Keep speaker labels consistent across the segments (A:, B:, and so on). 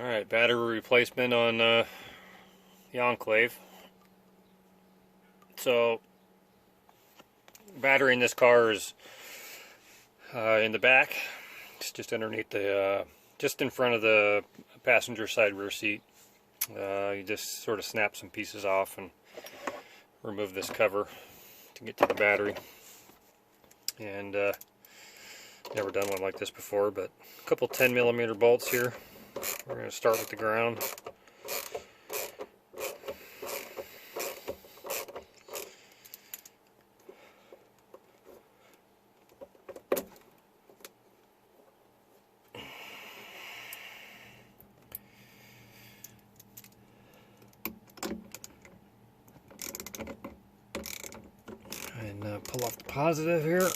A: Alright, battery replacement on the Enclave. So, battery in this car is in the back. It's just underneath the, just in front of the passenger side rear seat. You just sort of snap some pieces off and remove this cover to get to the battery. And never done one like this before, but a couple 10mm bolts here. We're going to start with the ground. And pull off the positive here.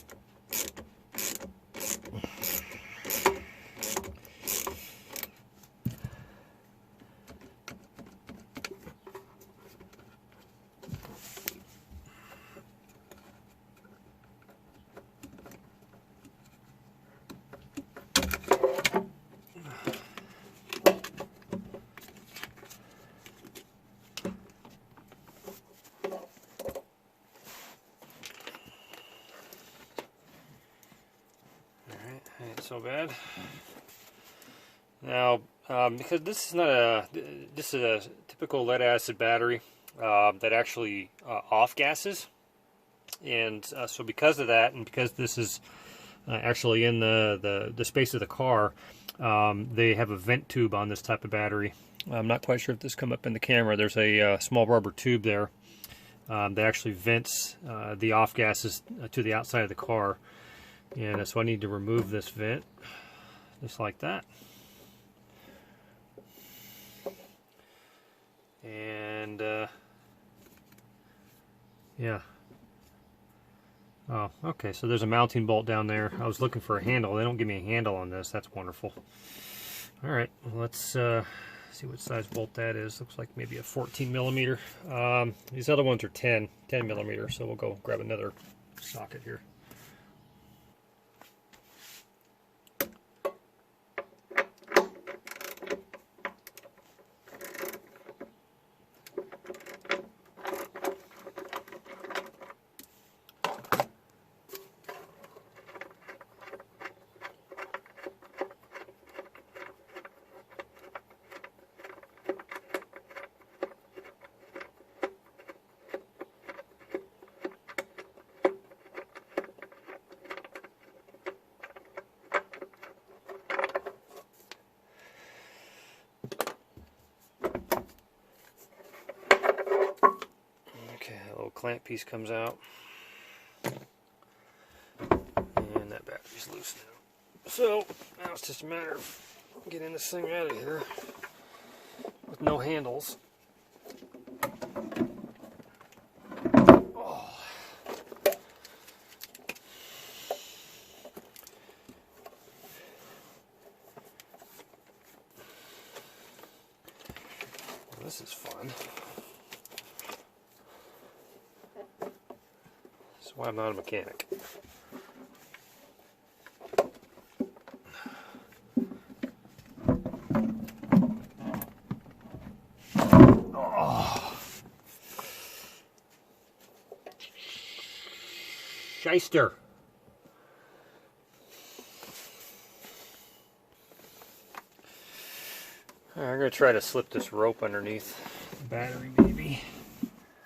A: Ain't so bad. Now, because this is a typical lead acid battery that actually off gases, and so because of that, and because this is actually in the space of the car, they have a vent tube on this type of battery. I'm not quite sure if this come up in the camera. There's a small rubber tube there that actually vents the off gases to the outside of the car. And so I need to remove this vent, just like that. And yeah. Oh, okay, so there's a mounting bolt down there. I was looking for a handle. They don't give me a handle on this. That's wonderful. Alright, well, let's see what size bolt that is. Looks like maybe a 14mm. These other ones are 10mm, so we'll go grab another socket here. Okay, a little clamp piece comes out, and that battery's loose now. So now it's just a matter of getting this thing out of here with no handles. Oh. Well, this is fun. That's why I'm not a mechanic. Oh. Shyster. Right, I'm going to try to slip this rope underneath the battery, maybe.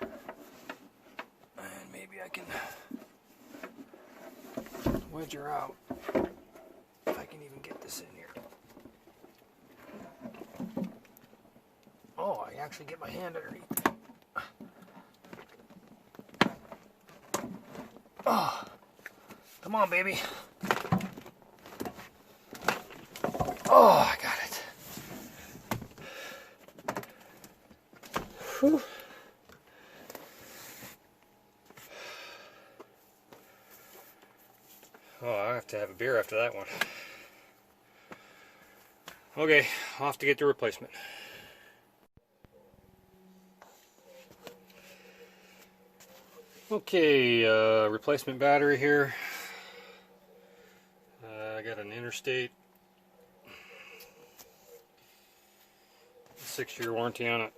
A: And maybe I can wedge her out, if I can even get this in here. Oh, I actually get my hand underneath. Oh, come on, baby. Oh, I got it. Whew. Oh, I have to have a beer after that one. Okay, off to get the replacement. Okay, replacement battery here. I got an Interstate 6-year warranty on it.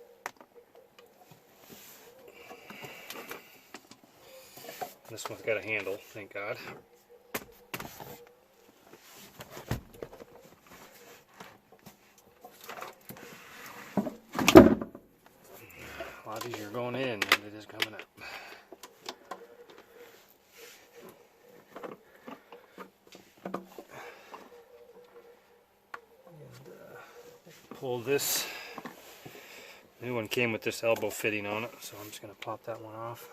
A: This one's got a handle, thank God. A lot easier going in than it is coming up. Pull this. New one came with this elbow fitting on it, so I'm just going to pop that one off.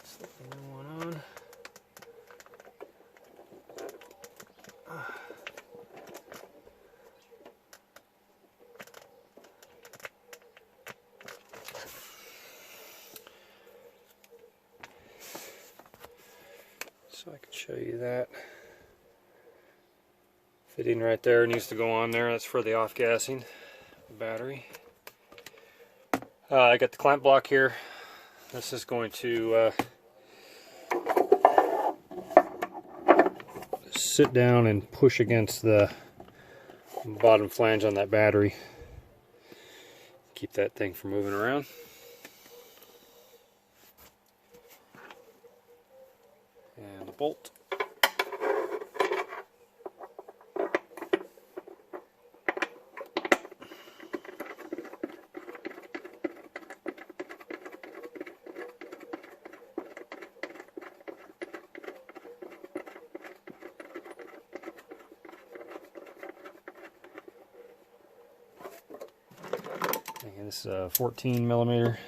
A: Slip the new one on. So I can show you that. Fitting right there needs to go on there. That's for the off-gassing battery. I got the clamp block here. This is going to sit down and push against the bottom flange on that battery. Keep that thing from moving around. And the bolt. And this is a 14 millimeter.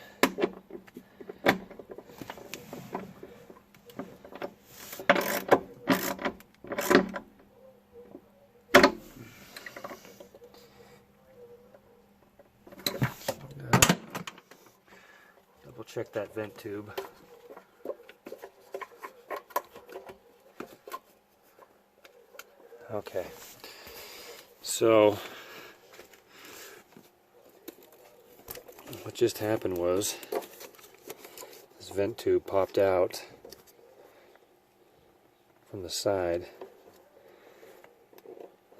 A: Double check that vent tube. Okay, so what just happened was this vent tube popped out from the side.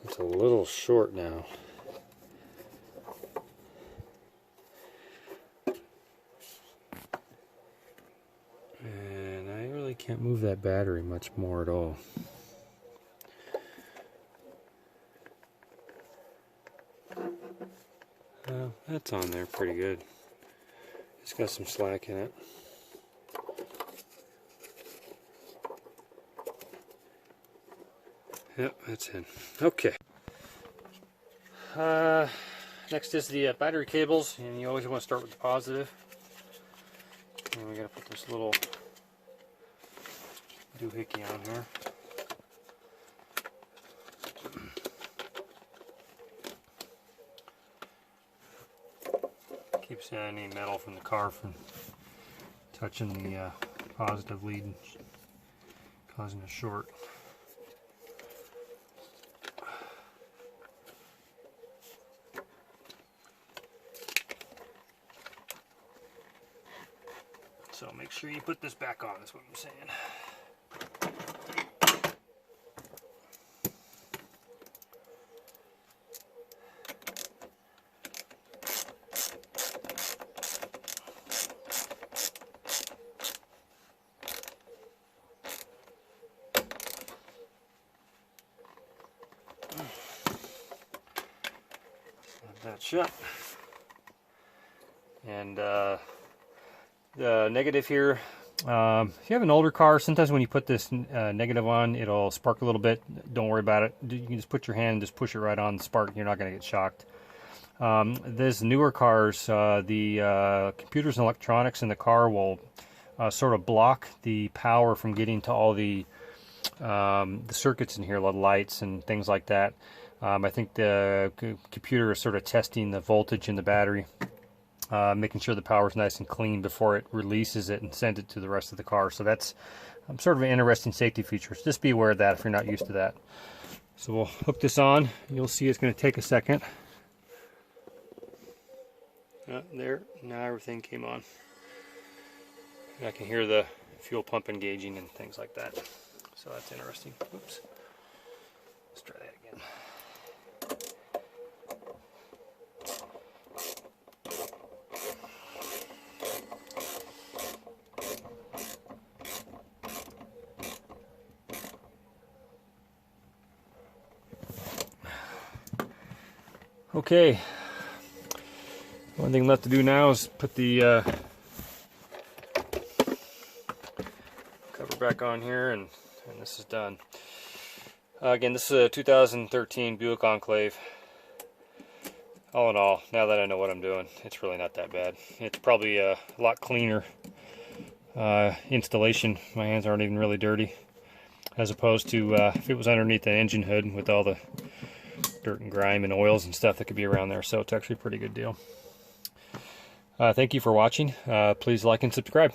A: It's a little short now. And I really can't move that battery much more at all. That's on there pretty good. It's got some slack in it. Yep, that's in. Okay. Next is the battery cables, and you always want to start with the positive. And we gotta put this little doohickey on here. Keeps any metal from the car from touching the positive lead and causing a short. So make sure you put this back on, is what I'm saying. That shut. And the negative here, if you have an older car, sometimes when you put this negative on, it'll spark a little bit. Don't worry about it. You can just put your hand and just push it right on the spark. You're not going to get shocked. These newer cars, the computers and electronics in the car will sort of block the power from getting to all the circuits in here, the lights and things like that. I think the computer is sort of testing the voltage in the battery, making sure the power is nice and clean before it releases it and sends it to the rest of the car. So that's sort of an interesting safety feature. So just be aware of that if you're not used to that. So we'll hook this on. You'll see it's going to take a second. There, now everything came on. I can hear the fuel pump engaging and things like that. So that's interesting. Oops. Let's try that again. Okay, one thing left to do now is put the cover back on here, and this is done. Again, this is a 2013 Buick Enclave. All in all, now that I know what I'm doing, it's really not that bad. It's probably a lot cleaner installation. My hands aren't even really dirty, as opposed to if it was underneath the engine hood with all the dirt and grime and oils and stuff that could be around there. So it's actually a pretty good deal. Thank you for watching. Please like and subscribe.